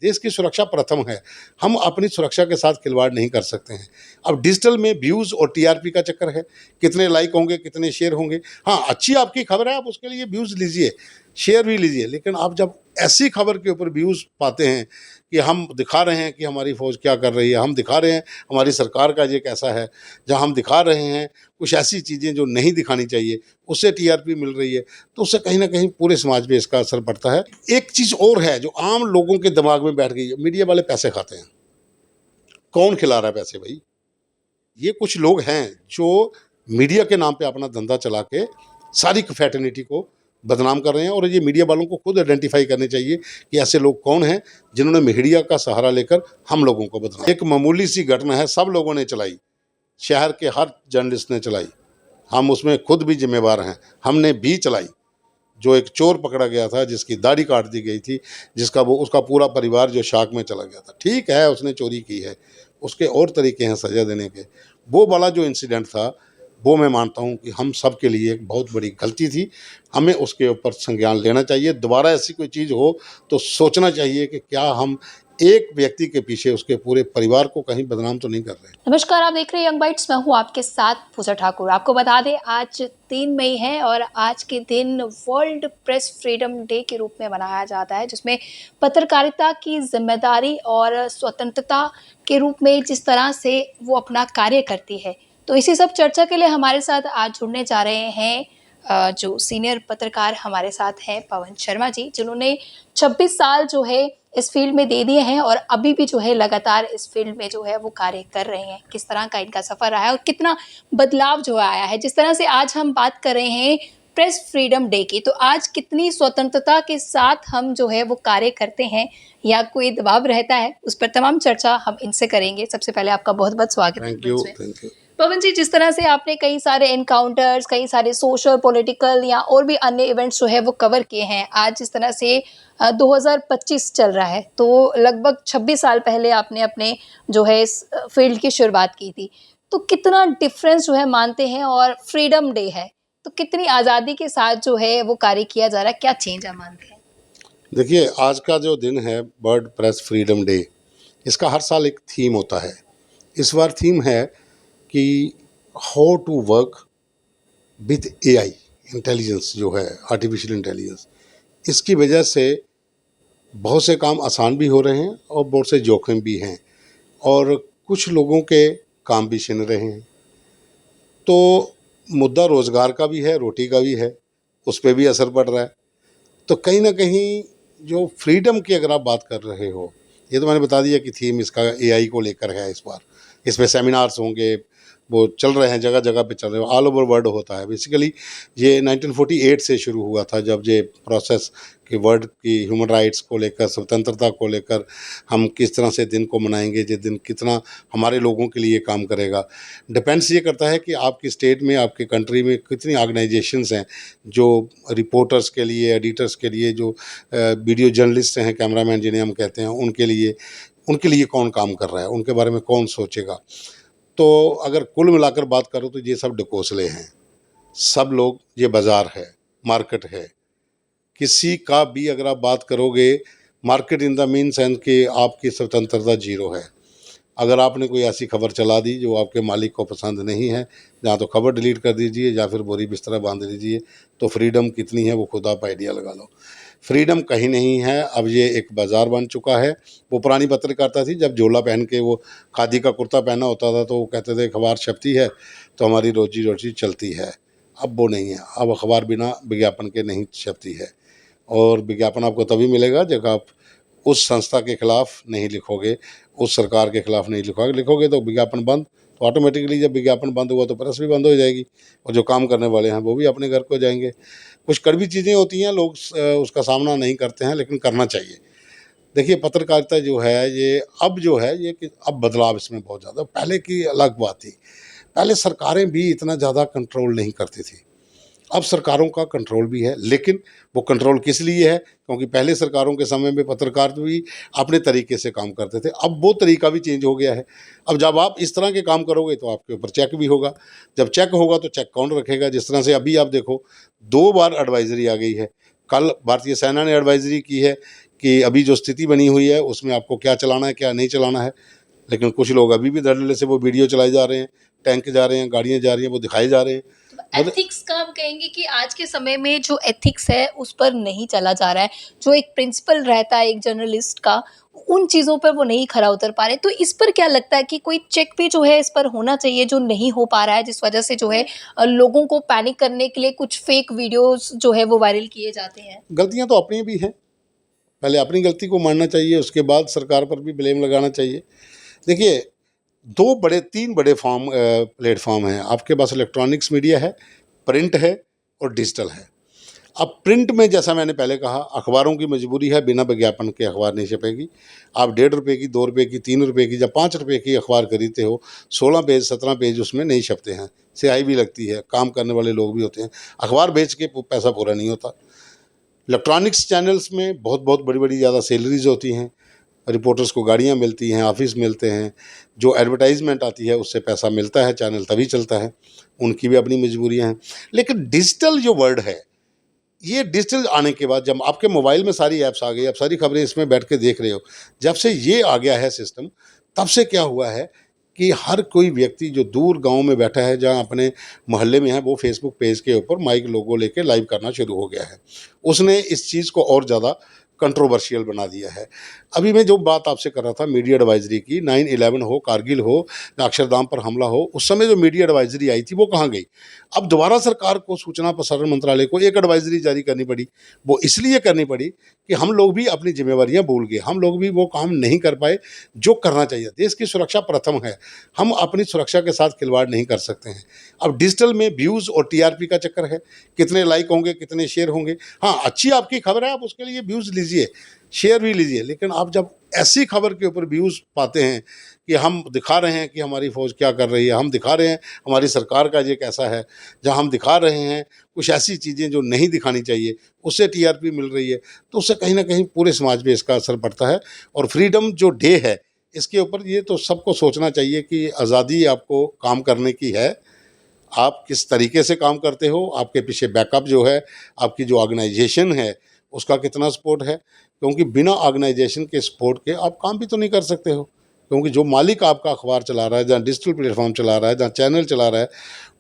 देश की सुरक्षा प्रथम है। हम अपनी सुरक्षा के साथ खिलवाड़ नहीं कर सकते हैं। अब डिजिटल में व्यूज़ और टीआरपी का चक्कर है, कितने लाइक होंगे, कितने शेयर होंगे। हाँ, अच्छी आपकी खबर है, आप उसके लिए व्यूज़ लीजिए, शेयर भी लीजिए, लेकिन आप जब ऐसी खबर के ऊपर व्यूज़ पाते हैं कि हम दिखा रहे हैं कि हमारी फ़ौज क्या कर रही है, हम दिखा रहे हैं हमारी सरकार का ये कैसा है, जहाँ हम दिखा रहे हैं कुछ ऐसी चीज़ें जो नहीं दिखानी चाहिए, उससे टीआरपी मिल रही है, तो उससे कहीं न कहीं पूरे समाज पे इसका असर पड़ता है। एक चीज़ और है जो आम लोगों के दिमाग में बैठ गई है, मीडिया वाले पैसे खाते हैं। कौन खिला रहा है पैसे भई? ये कुछ लोग हैं जो मीडिया के नाम पे अपना धंधा चला के सारी फ्रैटर्निटी को बदनाम कर रहे हैं, और ये मीडिया वालों को खुद आइडेंटिफाई करने चाहिए कि ऐसे लोग कौन हैं जिन्होंने मीडिया का सहारा लेकर हम लोगों को बदनाम। एक मामूली सी घटना है, सब लोगों ने चलाई, शहर के हर जर्नलिस्ट ने चलाई, हम उसमें खुद भी जिम्मेवार हैं, हमने भी चलाई। जो एक चोर पकड़ा गया था जिसकी दाढ़ी काट दी गई थी, जिसका वो उसका पूरा परिवार जो शाक में चला गया था, ठीक है उसने चोरी की है, उसके और तरीके हैं सज़ा देने के। वो वाला जो इंसिडेंट था, वो मैं मानता हूँ कि हम सब के लिए एक बहुत बड़ी गलती थी, हमें उसके ऊपर संज्ञान लेना चाहिए। दोबारा ऐसी कोई चीज़ हो तो सोचना चाहिए कि क्या हम एक व्यक्ति के पीछे उसके पूरे परिवार को कहीं बदनाम तो नहीं कर रहे। नमस्कार, आप देख रहे हैं यंग बाइट्स, मैं हूँ आपके साथ पूजा ठाकुर। आपको बता दें आज 3 मई है और आज के दिन वर्ल्ड प्रेस फ्रीडम डे के रूप में मनाया जाता है, जिसमें पत्रकारिता की जिम्मेदारी और स्वतंत्रता के रूप में जिस तरह से वो अपना कार्य करती है। तो इसी सब चर्चा के लिए हमारे साथ आज जुड़ने जा रहे हैं जो सीनियर पत्रकार हमारे साथ हैं पवन शर्मा जी, जिन्होंने 26 साल जो है इस फील्ड में दे दिए हैं और अभी भी जो है लगातार इस फील्ड में जो है वो कार्य कर रहे हैं। किस तरह का इनका सफ़र रहा है और कितना बदलाव जो आया है। जिस तरह से आज हम बात कर रहे हैं प्रेस फ्रीडम डे की, तो आज कितनी स्वतंत्रता के साथ हम जो है वो कार्य करते हैं या कोई दबाव रहता है, उस पर तमाम चर्चा हम इनसे करेंगे। सबसे पहले आपका बहुत-बहुत स्वागत है। Thank you, thank you. Pavan ji, जिस तरह से आपने कई सारे एनकाउंटर्स, कई सारे सोशल, पॉलिटिकल या और भी अन्य इवेंट्स जो है वो कवर किए हैं। आज जिस तरह से 2025 चल रहा है, तो लगभग 26 साल पहले आपने अपने जो है इस फील्ड की शुरुआत की थी। तो कितना डिफरेंस जो है मानते हैं, और फ्रीडम डे है, तो कितनी आज़ादी के साथ जो है वो कार्य किया जा रहा है, क्या चेंज है मानते हैं? देखिए, आज का जो दिन है वर्ल्ड प्रेस फ्रीडम डे, इसका हर साल एक थीम होता है। इस बार थीम है कि how to work with AI, intelligence जो है, आर्टिफिशियल इंटेलिजेंस। इसकी वजह से बहुत से काम आसान भी हो रहे हैं और बहुत से जोखिम भी हैं, और कुछ लोगों के काम भी छिन रहे हैं। तो मुद्दा रोज़गार का भी है, रोटी का भी है, उस पे भी असर पड़ रहा है। तो कहीं न कहीं जो फ्रीडम की अगर आप बात कर रहे हो, ये तो मैंने बता दिया कि थीम इसका एआई को लेकर है इस बार। इसमें सेमिनार्स होंगे, वो चल रहे हैं, जगह-जगह पे चल रहे हैं, ऑल ओवर वर्ल्ड होता है। बेसिकली ये 1948 से शुरू हुआ था, जब ये प्रोसेस कि वर्ल्ड की ह्यूमन राइट्स को लेकर, स्वतंत्रता को लेकर हम किस तरह से दिन को मनाएँगे, ये दिन कितना हमारे लोगों के लिए काम करेगा। डिपेंड्स ये करता है कि आपकी स्टेट में, आपके कंट्री में कितनी ऑर्गेनाइजेशंस हैं, जो रिपोर्टर्स के लिए, एडिटर्स के लिए, जो वीडियो जर्नलिस्ट हैं, कैमरामैन जिन्हें हम कहते हैं, उनके लिए कौन काम कर रहा है, उनके बारे में कौन सोचेगा। तो अगर कुल मिलाकर बात करूँ तो ये सब ढकोसले हैं, सब लोग, ये बाज़ार है, मार्केट है। किसी का भी अगर आप बात करोगे, market in the mean sense कि आपकी स्वतंत्रता ज़ीरो है। अगर आपने कोई ऐसी खबर चला दी जो आपके मालिक को पसंद नहीं है, या तो खबर डिलीट कर दीजिए या फिर बोरी बिस्तरा बांध दीजिए। तो फ्रीडम कितनी है वो खुद आप आइडिया लगा लो। फ्रीडम कहीं नहीं है, अब ये एक बाज़ार बन चुका है। वो पुरानी पत्रकारिता थी, जब झोला पहन के वो खादी का कुर्ता पहना होता था तो वो कहते थे अखबार छपती है तो हमारी रोजी रोटी चलती है। अब वो नहीं है, अब अखबार बिना विज्ञापन के नहीं छपती है, और विज्ञापन आपको तभी मिलेगा जब आप उस संस्था के खिलाफ नहीं लिखोगे, उस सरकार के खिलाफ नहीं लिखोगे तो विज्ञापन बंद। तो ऑटोमेटिकली जब विज्ञापन बंद हुआ तो प्रेस भी बंद हो जाएगी, और जो काम करने वाले हैं वो भी अपने घर को जाएंगे। कुछ कड़वी चीज़ें होती हैं, लोग उसका सामना नहीं करते हैं, लेकिन करना चाहिए। देखिए, पत्रकारिता जो है ये अब जो है ये कि अब बदलाव इसमें बहुत ज़्यादा, पहले की अलग बात थी। पहले सरकारें भी इतना ज़्यादा कंट्रोल नहीं करती थी, अब सरकारों का कंट्रोल भी है, लेकिन वो कंट्रोल किस लिए है? क्योंकि पहले सरकारों के समय में पत्रकार भी अपने तरीके से काम करते थे, अब वो तरीका भी चेंज हो गया है। अब जब आप इस तरह के काम करोगे तो आपके ऊपर चेक भी होगा, जब चेक होगा तो चेक कौन रखेगा? जिस तरह से अभी आप देखो, 2 बार एडवाइज़री आ गई है। कल भारतीय सेना ने एडवाइज़री की है कि अभी जो स्थिति बनी हुई है उसमें आपको क्या चलाना है क्या नहीं चलाना है। लेकिन कुछ लोग अभी भी धड़ल्ले से वो वीडियो चलाए जा रहे हैं, टैंक जा रहे हैं, गाड़ियाँ जा रही हैं, वो दिखाए जा रहे हैं। मतलब एथिक्स का हम कहेंगे कि आज के समय में जो एथिक्स है उस पर नहीं चला जा रहा है। जो एक प्रिंसिपल रहता है एक जर्नलिस्ट का, उन चीज़ों पर वो नहीं खरा उतर पा रहे। तो इस पर क्या लगता है कि कोई चेक भी जो है इस पर होना चाहिए जो नहीं हो पा रहा है, जिस वजह से जो है लोगों को पैनिक करने के लिए कुछ फेक वीडियोज़ जो है वो वायरल किए जाते हैं? गलतियाँ तो अपनी भी हैं, पहले अपनी गलती को मानना चाहिए, उसके बाद सरकार पर भी ब्लेम लगाना चाहिए। देखिए, 3 बड़े प्लेटफ़ॉर्म हैं। आपके पास इलेक्ट्रॉनिक्स मीडिया है, प्रिंट है और डिजिटल है। अब प्रिंट में जैसा मैंने पहले कहा, अखबारों की मजबूरी है, बिना विज्ञापन के अखबार नहीं छपेगी। आप ₹1.5 की, ₹2 की, ₹3 की या ₹5 की अखबार खरीदते हो, 16 पेज, 17 पेज उसमें नहीं छपते हैं। स्याही भी लगती है, काम करने वाले लोग भी होते हैं। अखबार बेच के पैसा पूरा नहीं होता। इलेक्ट्रॉनिक्स चैनल्स में बहुत बड़ी ज़्यादा सैलरीज़ होती हैं, रिपोर्टर्स को गाड़ियाँ मिलती हैं, ऑफिस मिलते हैं, जो एडवर्टाइजमेंट आती है उससे पैसा मिलता है, चैनल तभी चलता है। उनकी भी अपनी मजबूरियाँ हैं। लेकिन डिजिटल जो वर्ल्ड है, ये डिजिटल आने के बाद जब आपके मोबाइल में सारी ऐप्स आ गई, आप सारी खबरें इसमें बैठ के देख रहे हो, जब से ये आ गया है सिस्टम, तब से क्या हुआ है कि हर कोई व्यक्ति जो दूर गांव में बैठा है, जहां अपने मोहल्ले में है, वो फेसबुक पेज के ऊपर माइक लोगो लेके लाइव करना शुरू हो गया है। उसने इस चीज़ को और ज़्यादा कंट्रोवर्शियल बना दिया है। अभी मैं जो बात आपसे कर रहा था मीडिया एडवाइजरी की, 9/11 हो, कारगिल हो या अक्षरधाम पर हमला हो, उस समय जो मीडिया एडवाइजरी आई थी वो कहाँ गई? अब दोबारा सरकार को सूचना प्रसारण मंत्रालय को एक एडवाइजरी जारी करनी पड़ी। वो इसलिए करनी पड़ी कि हम लोग भी अपनी जिम्मेवारियां भूल गए, हम लोग भी वो काम नहीं कर पाए जो करना चाहिए। देश की सुरक्षा प्रथम है, हम अपनी सुरक्षा के साथ खिलवाड़ नहीं कर सकते हैं। अब डिजिटल में व्यूज़ और टीआरपी का चक्कर है, कितने लाइक होंगे, कितने शेयर होंगे। हाँ, अच्छी आपकी खबर है, आप उसके लिए व्यूज़ लीजिए, शेयर भी लीजिए, लेकिन आप जब ऐसी खबर के ऊपर व्यूज़ पाते हैं कि हम दिखा रहे हैं कि हमारी फ़ौज क्या कर रही है, हम दिखा रहे हैं हमारी सरकार का ये कैसा है, जहाँ हम दिखा रहे हैं कुछ ऐसी चीज़ें जो नहीं दिखानी चाहिए, उससे टीआरपी मिल रही है, तो उससे कहीं न कहीं पूरे समाज पे इसका असर पड़ता है। और फ्रीडम जो डे है, इसके ऊपर ये तो सबको सोचना चाहिए कि आज़ादी आपको काम करने की है, आप किस तरीके से काम करते हो, आपके पीछे बैकअप जो है, आपकी जो ऑर्गेनाइजेशन है, उसका कितना सपोर्ट है, क्योंकि बिना ऑर्गेनाइजेशन के सपोर्ट के आप काम भी तो नहीं कर सकते हो। क्योंकि जो मालिक आपका अखबार चला रहा है, जहाँ डिजिटल प्लेटफॉर्म चला रहा है, जहाँ चैनल चला रहा है,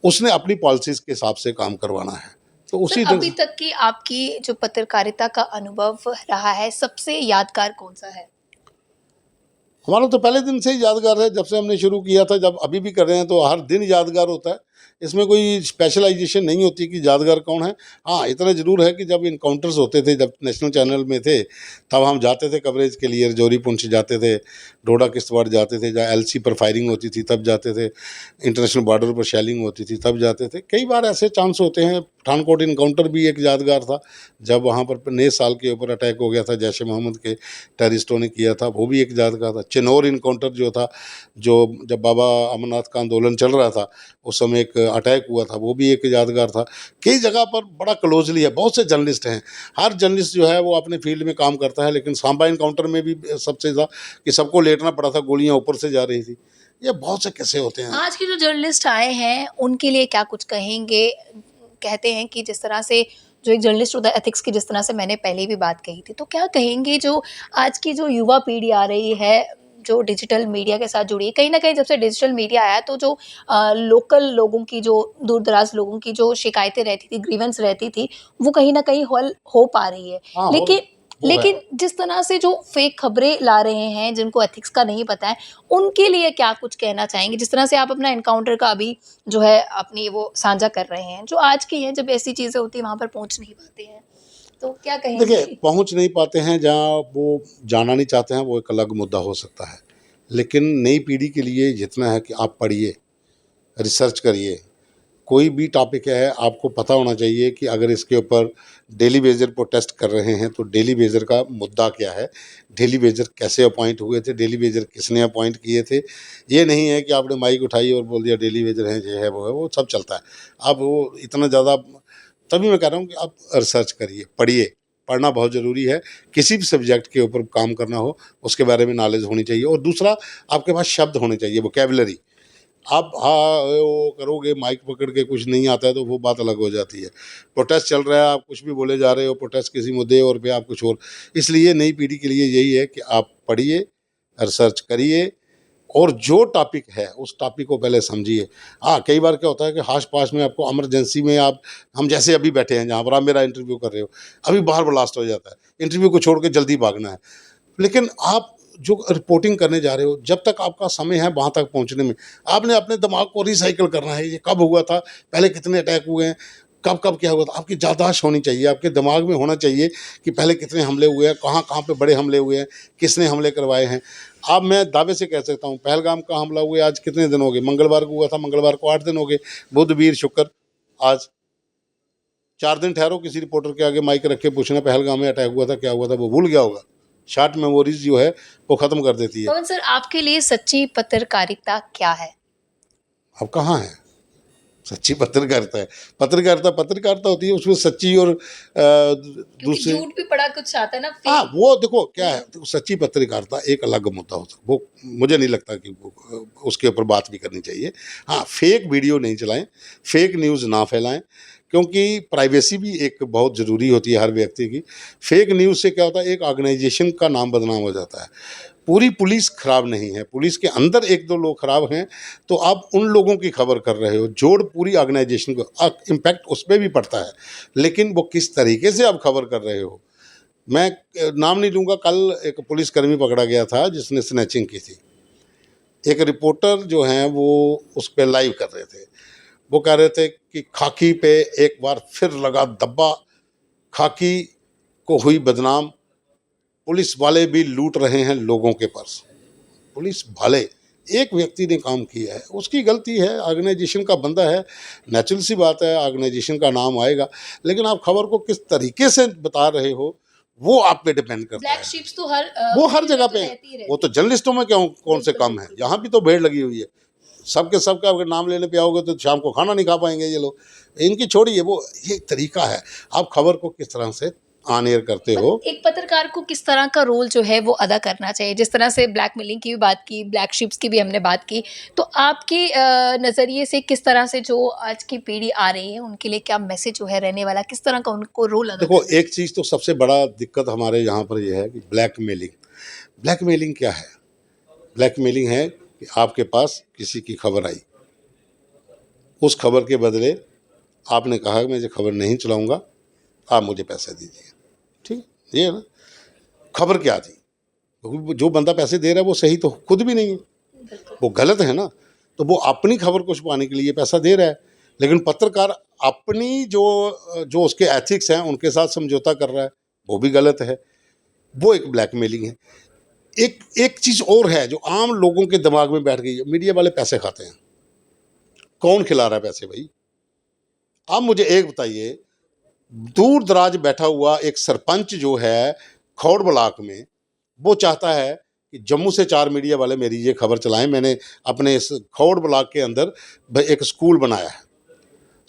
उसने अपनी पॉलिसीज़ के हिसाब से काम करवाना है। तो सर, उसी अभी तक की आपकी जो पत्रकारिता का अनुभव रहा है, सबसे यादगार कौन-सा है? हमारा तो पहले दिन से ही यादगार है, जब से हमने शुरू किया था, जब अभी भी कर रहे हैं, तो हर दिन यादगार होता है। इसमें कोई स्पेशलाइजेशन नहीं होती कि यादगार कौन है। हाँ, इतना ज़रूर है कि जब इनकाउंटर्स होते थे, जब नेशनल चैनल में थे, तब हम जाते थे कवरेज के लिए, राजौरी पुंछ जाते थे, डोडा किश्तवाड़ जाते थे, जहाँ एलसी पर फायरिंग होती थी तब जाते थे, इंटरनेशनल बॉर्डर पर शेलिंग होती थी तब जाते थे। कई बार ऐसे चांस होते हैं। पठानकोट इनकाउंटर भी एक यादगार था, जब वहाँ पर नए साल के ऊपर अटैक हो गया था, जैश ए मोहम्मद के टेररिस्टों ने किया था, वो भी एक यादगार था। चिनौर इनकाउंटर जो था, जो जब बाबा अमरनाथ का आंदोलन चल रहा था, उस समय एक अटैक हुआ था, वो भी एक यादगार था। कई जगह पर बड़ा क्लोजली है, बहुत से जर्नलिस्ट हैं, हर जर्नलिस्ट जो है वो अपने फील्ड में काम करता है, लेकिन सांबा इनकाउंटर में भी सबसे ज़्यादा कि सबको लेटना पड़ा था, गोलियाँ ऊपर से जा रही थी। ये बहुत से किस्से होते हैं। आज के जो जर्नलिस्ट आए हैं, उनके लिए क्या कुछ कहेंगे? कहते हैं कि जिस तरह से जो एक जर्नलिस्ट होता है एथिक्स की, जिस तरह से मैंने पहले भी बात कही थी, तो क्या कहेंगे जो आज की जो युवा पीढ़ी आ रही है, जो डिजिटल मीडिया के साथ जुड़ी है, कहीं न कहीं जब से डिजिटल मीडिया आया तो जो लोकल लोगों की, जो दूर-दराज़ लोगों की जो शिकायतें रहती थी, ग्रीवेंस रहती थी, वो कहीं न कहीं हल हो पा रही है। हाँ, लेकिन वो है। लेकिन जिस तरह से जो फेक खबरें ला रहे हैं, जिनको एथिक्स का नहीं पता है, उनके लिए क्या कुछ कहना चाहेंगे? जिस तरह से आप अपना एनकाउंटर का अभी जो है अपनी वो साझा कर रहे हैं, जो आज की हैं, जब ऐसी चीज़ें होती हैं वहाँ पर पहुँच नहीं पाते हैं, तो क्या देखिए, कहेंगे? पहुँच नहीं पाते हैं, जहाँ वो जाना नहीं चाहते हैं, वो एक अलग मुद्दा हो सकता है। लेकिन नई पीढ़ी के लिए जितना है कि आप पढ़िए, रिसर्च करिए, कोई भी टॉपिक है, आपको पता होना चाहिए कि अगर इसके ऊपर डेली वेजर प्रोटेस्ट कर रहे हैं, तो डेली वेजर का मुद्दा क्या है, डेली वेजर कैसे अपॉइंट हुए थे, डेली वेजर किसने अपॉइंट किए थे। ये नहीं है कि आपने माइक उठाई और बोल दिया डेली वेजर है, ये है, वो सब चलता है। अब वो इतना ज़्यादा, तभी मैं कह रहा हूँ कि आप रिसर्च करिए, पढ़िए, पढ़ना बहुत ज़रूरी है। किसी भी सब्जेक्ट के ऊपर काम करना हो, उसके बारे में नॉलेज होनी चाहिए। और दूसरा, आपके पास शब्द होने चाहिए, वोकैबुलरी। आप हाँ वो करोगे, माइक पकड़ के कुछ नहीं आता है तो वो बात अलग हो जाती है। प्रोटेस्ट चल रहा है, आप कुछ भी बोले जा रहे हो, प्रोटेस्ट किसी मुद्दे और पे आप कुछ और। इसलिए नई पीढ़ी के लिए यही है कि आप पढ़िए, रिसर्च करिए और जो टॉपिक है उस टॉपिक को पहले समझिए। हाँ, कई बार क्या होता है कि हाश पास में आपको इमरजेंसी में आप, हम जैसे अभी बैठे हैं जहाँ पर आप मेरा इंटरव्यू कर रहे हो, अभी बाहर ब्लास्ट हो जाता है, इंटरव्यू को छोड़ के जल्दी भागना है। लेकिन आप जो रिपोर्टिंग करने जा रहे हो, जब तक आपका समय है वहाँ तक पहुँचने में, आपने अपने दिमाग को रिसाइकिल करना है। ये कब हुआ था, पहले कितने अटैक हुए हैं, कब कब क्या हुआ था, आपकी याददाश्त होनी चाहिए, आपके दिमाग में होना चाहिए कि पहले कितने हमले हुए हैं, कहाँ कहाँ पे बड़े हमले हुए हैं, किसने हमले करवाए हैं। अब मैं दावे से कह सकता हूँ पहलगाम का हमला हुए आज कितने दिन हो गए, मंगलवार को हुआ था, मंगलवार को 8 दिन हो गए, बुध वीर शुक्र, आज 4 दिन ठहरो, किसी रिपोर्टर के आगे माइक रख के पूछना पहलगाम में अटैक हुआ था, क्या हुआ था, वो भूल गया होगा। शॉर्ट मेमोरीज जो है वो ख़त्म कर देती है। पवन सर, आपके लिए सच्ची पत्रकारिता क्या है? अब कहाँ है सच्ची पत्रकारिता? है पत्रकारिता, पत्रकारिता होती है उसमें सच्ची और क्योंकि दूसरे, झूठ भी बड़ा कुछ आता है ना, हाँ फेक। वो देखो क्या है, देखो, सच्ची पत्रकारिता एक अलग मुद्दा होता है, वो मुझे नहीं लगता कि वो उसके ऊपर बात भी करनी चाहिए। हाँ, फेक वीडियो नहीं चलाएं, फेक न्यूज़ ना फैलाएं, क्योंकि प्राइवेसी भी एक बहुत ज़रूरी होती है हर व्यक्ति की। फेक न्यूज़ से क्या होता है, एक ऑर्गेनाइजेशन का नाम बदनाम हो जाता है। पूरी पुलिस खराब नहीं है, पुलिस के अंदर एक दो लोग खराब हैं तो आप उन लोगों की खबर कर रहे हो, जोड़ पूरी ऑर्गेनाइजेशन को इम्पैक्ट उस पर भी पड़ता है। लेकिन वो किस तरीके से आप खबर कर रहे हो, मैं नाम नहीं लूँगा, कल एक पुलिसकर्मी पकड़ा गया था जिसने स्नैचिंग की थी। एक रिपोर्टर जो हैं वो उस पर लाइव कर रहे थे, वो कह रहे थे कि खाकी पे एक बार फिर लगा धब्बा, खाकी को हुई बदनाम, पुलिस वाले भी लूट रहे हैं लोगों के पर्स। पुलिस वाले, एक व्यक्ति ने काम किया है, उसकी गलती है, ऑर्गेनाइजेशन का बंदा है, नेचुरल सी बात है, ऑर्गेनाइजेशन का नाम आएगा। लेकिन आप खबर को किस तरीके से बता रहे हो वो आप पे डिपेंड करता ब्लैक है। शिप्स तो हर वो हर फील्ड में जगह तो पे रहती ही हैं, रहती वो तो जर्नलिस्टों में क्यों कौन से बिल्कुल, कम है, बिल्कुल। यहाँ भी तो भीड़ लगी हुई है। सबके सबका अगर नाम लेने पे आओगे तो शाम को खाना नहीं खा पाएंगे ये लोग। इनकी छोड़िए, वो ये तरीका है, आप खबर को किस तरह से ऑन एयर करते हो। एक पत्रकार को किस तरह का रोल जो है वो अदा करना चाहिए? जिस तरह से ब्लैकमेलिंग की भी बात की, ब्लैक शिप्स की भी हमने बात की, तो आपके नज़रिए से किस तरह से जो आज की पीढ़ी आ रही है उनके लिए क्या मैसेज जो है रहने वाला, किस तरह का उनको रोल अदा देखो, करना चाहिए? एक चीज़ तो सबसे बड़ा दिक्कत हमारे यहाँ पर ये है कि ब्लैकमेलिंग। ब्लैकमेलिंग क्या है? ब्लैकमेलिंग है कि आपके पास किसी की खबर आई, उस खबर के बदले आपने कहा कि मैं ये खबर नहीं चलाऊंगा, आप मुझे पैसे दीजिए। ठीक है, ये है ना। खबर क्या थी? जो बंदा पैसे दे रहा है वो सही तो खुद भी नहीं है, वो गलत है ना। तो वो अपनी खबर को छुपाने के लिए पैसा दे रहा है, लेकिन पत्रकार अपनी जो जो उसके एथिक्स हैं उनके साथ समझौता कर रहा है, वो भी गलत है। वो एक ब्लैकमेलिंग है। एक एक चीज़ और है जो आम लोगों के दिमाग में बैठ गई है, मीडिया वाले पैसे खाते हैं। कौन खिला रहा है पैसे भाई? आप मुझे एक बताइए, दूर दराज बैठा हुआ एक सरपंच जो है खौड़ ब्लॉक में, वो चाहता है कि जम्मू से 4 मीडिया वाले मेरी ये खबर चलाएं, मैंने अपने इस खौड़ ब्लॉक के अंदर एक स्कूल बनाया है।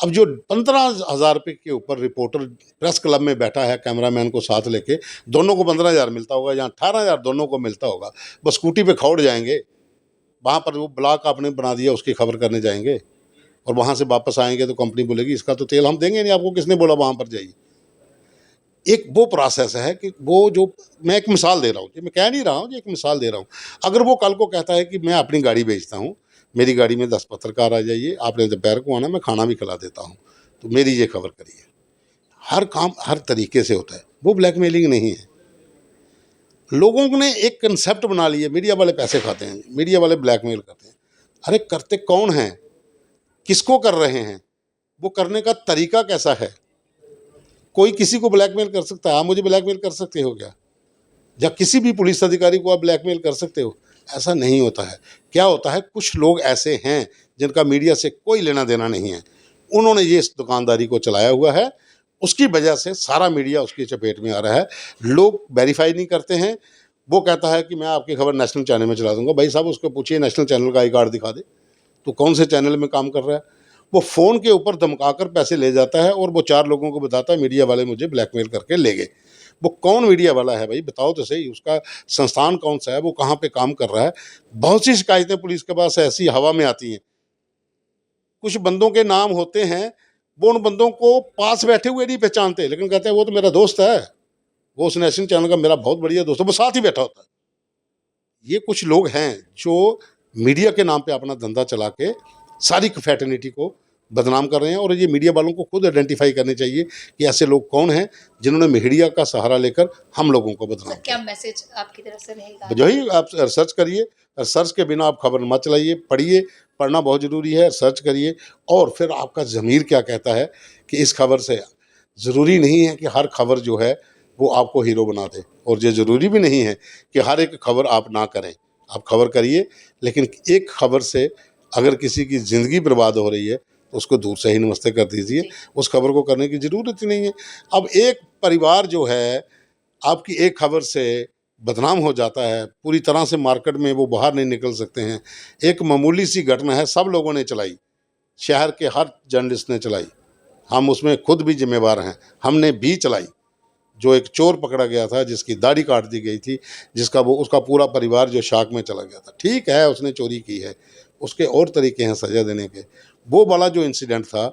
अब जो 15,000 रुपये के ऊपर रिपोर्टर प्रेस क्लब में बैठा है कैमरामैन को साथ लेके, दोनों को 15,000 मिलता होगा या 18,000 दोनों को मिलता होगा, बस स्कूटी पे खौड़ जाएंगे, वहाँ पर वो ब्लॉक आपने बना दिया उसकी खबर करने जाएंगे और वहाँ से वापस आएंगे तो कंपनी बोलेगी इसका तो तेल हम देंगे नहीं आपको, किसने बोला वहाँ पर जाइए। एक वो प्रोसेस है कि वो जो, मैं एक मिसाल दे रहा हूँ, मैं कह नहीं रहा हूँ, एक मिसाल दे रहा हूँ। अगर वो कल को कहता है कि मैं अपनी गाड़ी बेचता हूँ, मेरी गाड़ी में 10 पत्रकार आ जाइए, आपने दोपहर को आना, मैं खाना भी खिला देता हूँ, तो मेरी ये खबर करिए। हर काम हर तरीके से होता है, वो ब्लैकमेलिंग नहीं है। लोगों ने एक कंसेप्ट बना लिया, मीडिया वाले पैसे खाते हैं, मीडिया वाले ब्लैकमेल करते हैं। अरे करते कौन हैं, किसको कर रहे हैं, वो करने का तरीका कैसा है? कोई किसी को ब्लैकमेल कर सकता है, आप मुझे ब्लैकमेल कर सकते हो क्या? या किसी भी पुलिस अधिकारी को आप ब्लैकमेल कर सकते हो? ऐसा नहीं होता है। क्या होता है, कुछ लोग ऐसे हैं जिनका मीडिया से कोई लेना देना नहीं है, उन्होंने ये इस दुकानदारी को चलाया हुआ है, उसकी वजह से सारा मीडिया उसकी चपेट में आ रहा है। लोग वेरीफाई नहीं करते हैं। वो कहता है कि मैं आपकी खबर नेशनल चैनल में चला दूंगा। भाई साहब, उसको पूछिए नेशनल चैनल का आई कार्ड दिखा दे, तो कौन से चैनल में काम कर रहा है। वो फ़ोन के ऊपर धमकाकर पैसे ले जाता है और वो 4 लोगों को बताता है मीडिया वाले मुझे ब्लैकमेल करके ले गए। वो कौन मीडिया वाला है भाई, बताओ तो सही, उसका संस्थान कौन सा है, वो कहाँ पे काम कर रहा है। बहुत सी शिकायतें पुलिस के पास ऐसी हवा में आती हैं कुछ बंदों के नाम होते हैं, वो उन बंदों को पास बैठे हुए नहीं पहचानते, लेकिन कहते हैं वो तो मेरा दोस्त है, वो उस नेशनल चैनल का मेरा बहुत बढ़िया दोस्त है, वो साथ ही बैठा होता है। ये कुछ लोग हैं जो मीडिया के नाम पे अपना धंधा चला के सारी फैटर्निटी को बदनाम कर रहे हैं, और ये मीडिया वालों को खुद आइडेंटिफाई करने चाहिए कि ऐसे लोग कौन हैं जिन्होंने मीडिया का सहारा लेकर हम लोगों को बदनाम सर, क्या मैसेज आपकी तरफ से रहेगा? जो ही आप रिसर्च करिए, रिसर्च के बिना आप खबर मत चलाइए, पढ़िए, पढ़ना बहुत ज़रूरी है, रिसर्च करिए, और फिर आपका ज़मीर क्या कहता है कि इस खबर से ज़रूरी नहीं है कि हर खबर जो है वो आपको हीरो बना दे, और ये ज़रूरी भी नहीं है कि हर एक खबर आप ना करें। आप खबर करिए, लेकिन एक खबर से अगर किसी की ज़िंदगी बर्बाद हो रही है तो उसको दूर से ही नमस्ते कर दीजिए, उस खबर को करने की ज़रूरत ही नहीं है। अब एक परिवार जो है आपकी एक खबर से बदनाम हो जाता है, पूरी तरह से मार्केट में वो बाहर नहीं निकल सकते हैं। एक मामूली सी घटना है, सब लोगों ने चलाई, शहर के हर जर्नलिस्ट ने चलाई, हम उसमें खुद भी जिम्मेवार हैं, हमने भी चलाई। जो एक चोर पकड़ा गया था जिसकी दाढ़ी काट दी गई थी, जिसका वो उसका पूरा परिवार जो शाक में चला गया था, ठीक है उसने चोरी की है, उसके और तरीके हैं सज़ा देने के। वो वाला जो इंसिडेंट था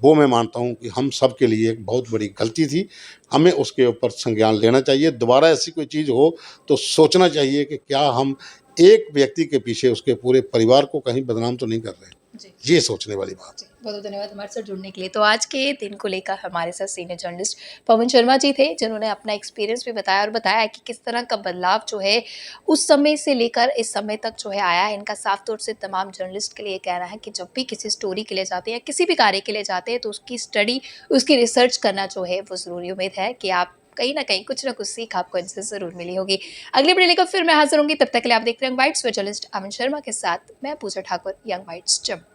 वो मैं मानता हूँ कि हम सब के लिए एक बहुत बड़ी गलती थी, हमें उसके ऊपर संज्ञान लेना चाहिए। दोबारा ऐसी कोई चीज़ हो तो सोचना चाहिए कि क्या हम एक व्यक्ति के पीछे उसके पूरे परिवार को कहीं बदनाम तो नहीं कर रहे। जी। ये सोचने वाली बात। बहुत बहुत धन्यवाद हमारे साथ जुड़ने के लिए। तो आज के दिन को लेकर हमारे साथ सीनियर जर्नलिस्ट पवन शर्मा जी थे, जिन्होंने अपना एक्सपीरियंस भी बताया और बताया कि किस तरह का बदलाव जो है उस समय से लेकर इस समय तक जो है आया है। इनका साफ तौर से तमाम जर्नलिस्ट के लिए कहना है कि जब भी किसी स्टोरी के लिए जाते हैं या किसी भी कार्य के लिए जाते हैं तो उसकी स्टडी, उसकी रिसर्च करना जो है वो ज़रूरी। उम्मीद है कि आप कहीं ना कहीं कुछ ना कुछ सीख आपको इनसे ज़रूर मिली होगी। अगली वीडियो लेकर फिर मैं हाजिर होंगी, तब तक के लिए आप देखते हैं यंग वाइट्स, जर्नलिस्ट अमन शर्मा के साथ मैं पूजा ठाकुर, यंग वाइट्स जम्मू।